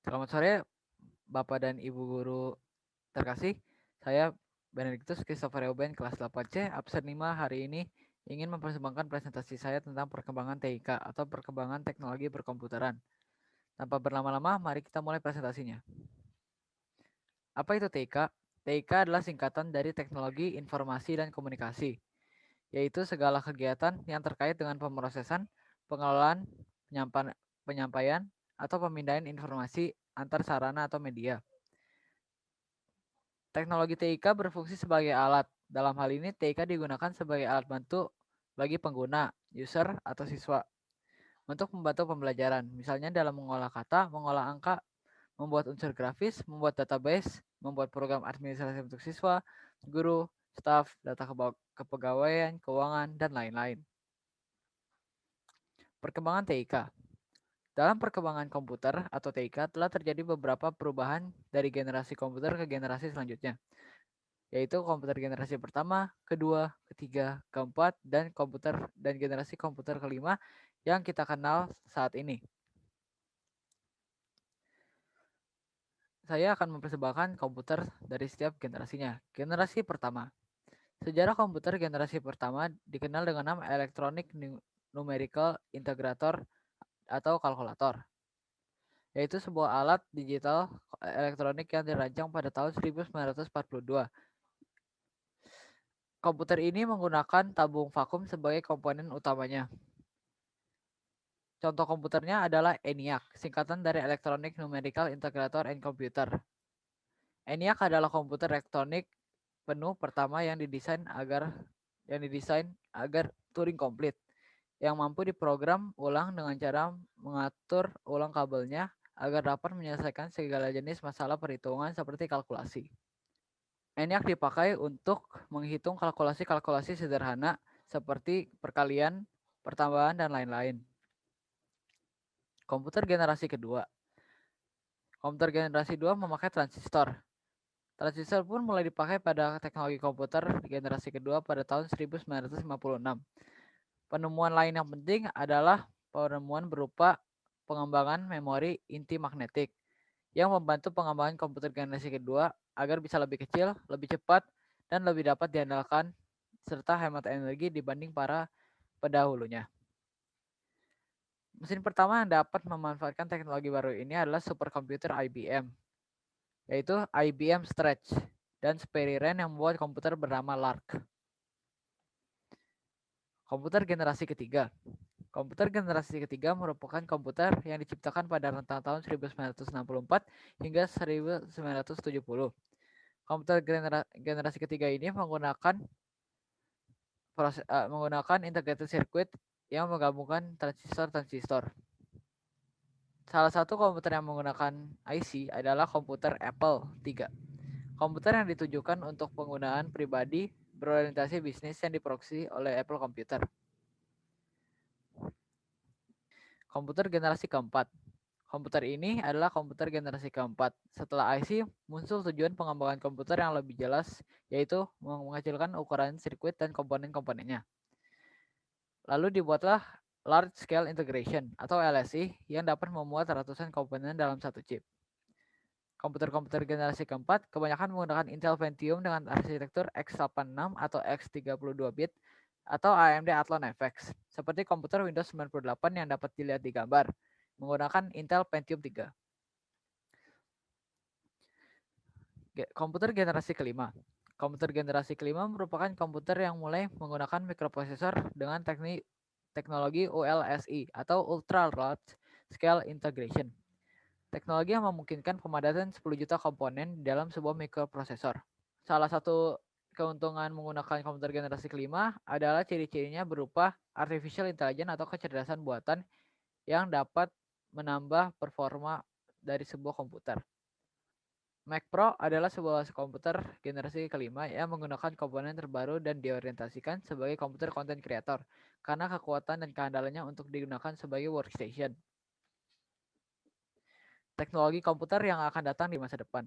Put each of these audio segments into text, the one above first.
Selamat sore, Bapak dan Ibu guru terkasih. Saya Benedictus Christopher Euben, kelas 8C, absen 5 hari ini ingin mempersembahkan presentasi saya tentang perkembangan TIK atau perkembangan teknologi berkomputeran. Tanpa berlama-lama, mari kita mulai presentasinya. Apa itu TIK? TIK adalah singkatan dari Teknologi Informasi dan Komunikasi, yaitu segala kegiatan yang terkait dengan pemrosesan, pengelolaan, penyampaian, atau pemindahan informasi antar sarana atau media. Teknologi TIK berfungsi sebagai alat. Dalam hal ini, TIK digunakan sebagai alat bantu bagi pengguna, user, atau siswa untuk membantu pembelajaran. Misalnya dalam mengolah kata, mengolah angka, membuat unsur grafis, membuat database, membuat program administrasi untuk siswa, guru, staf, data kepegawaian, keuangan, dan lain-lain. Perkembangan TIK. Dalam perkembangan komputer atau TIK telah terjadi beberapa perubahan dari generasi komputer ke generasi selanjutnya, yaitu komputer generasi pertama, kedua, ketiga, keempat, dan generasi komputer kelima yang kita kenal saat ini. Saya akan mempersembahkan komputer dari setiap generasinya. Generasi pertama. Sejarah komputer generasi pertama dikenal dengan nama Electronic Numerical Integrator atau kalkulator, yaitu sebuah alat digital elektronik yang dirancang pada tahun 1942. Komputer ini menggunakan tabung vakum sebagai komponen utamanya. Contoh komputernya adalah ENIAC, singkatan dari Electronic Numerical Integrator and Computer. ENIAC adalah komputer elektronik penuh pertama yang didesain agar Turing komplit, yang mampu diprogram ulang dengan cara mengatur ulang kabelnya agar dapat menyelesaikan segala jenis masalah perhitungan seperti kalkulasi. ENIAC dipakai untuk menghitung kalkulasi-kalkulasi sederhana seperti perkalian, pertambahan, dan lain-lain. Komputer generasi kedua. Komputer generasi 2 memakai transistor. Transistor pun mulai dipakai pada teknologi komputer generasi kedua pada tahun 1956. Penemuan lain yang penting adalah penemuan berupa pengembangan memori inti magnetik yang membantu pengembangan komputer generasi kedua agar bisa lebih kecil, lebih cepat, dan lebih dapat diandalkan serta hemat energi dibanding para pendahulunya. Mesin pertama yang dapat memanfaatkan teknologi baru ini adalah superkomputer IBM, yaitu IBM Stretch dan Sperry Rand yang membuat komputer bernama Lark. Komputer generasi ketiga. Komputer generasi ketiga merupakan komputer yang diciptakan pada rentang tahun 1964 hingga 1970. Komputer generasi ketiga ini menggunakan integrated circuit yang menggabungkan transistor-transistor. Salah satu komputer yang menggunakan IC adalah komputer Apple III. Komputer yang ditujukan untuk penggunaan pribadi berorientasi bisnis yang diproduksi oleh Apple Computer. Komputer generasi keempat. Komputer ini adalah komputer generasi keempat. Setelah IC, muncul tujuan pengembangan komputer yang lebih jelas, yaitu mengecilkan ukuran sirkuit dan komponen-komponennya. Lalu dibuatlah Large Scale Integration atau LSI yang dapat memuat ratusan komponen dalam satu chip. Komputer-komputer generasi keempat kebanyakan menggunakan Intel Pentium dengan arsitektur x86 atau x32 bit atau AMD Athlon FX, seperti komputer Windows 98 yang dapat dilihat di gambar, menggunakan Intel Pentium 3. Komputer generasi kelima. Komputer generasi kelima merupakan komputer yang mulai menggunakan mikroprosesor dengan teknologi ULSI atau Ultra Large Scale Integration. Teknologi yang memungkinkan pemadatan 10 juta komponen di dalam sebuah mikroprosesor. Salah satu keuntungan menggunakan komputer generasi kelima adalah ciri-cirinya berupa artificial intelligence atau kecerdasan buatan yang dapat menambah performa dari sebuah komputer. Mac Pro adalah sebuah komputer generasi kelima yang menggunakan komponen terbaru dan diorientasikan sebagai komputer content creator karena kekuatan dan keandalannya untuk digunakan sebagai workstation. Teknologi komputer yang akan datang di masa depan.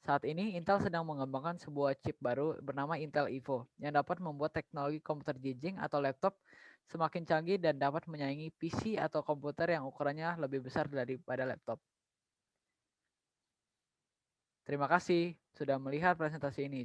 Saat ini, Intel sedang mengembangkan sebuah chip baru bernama Intel Evo yang dapat membuat teknologi komputer jijing atau laptop semakin canggih dan dapat menyaingi PC atau komputer yang ukurannya lebih besar daripada laptop. Terima kasih sudah melihat presentasi ini.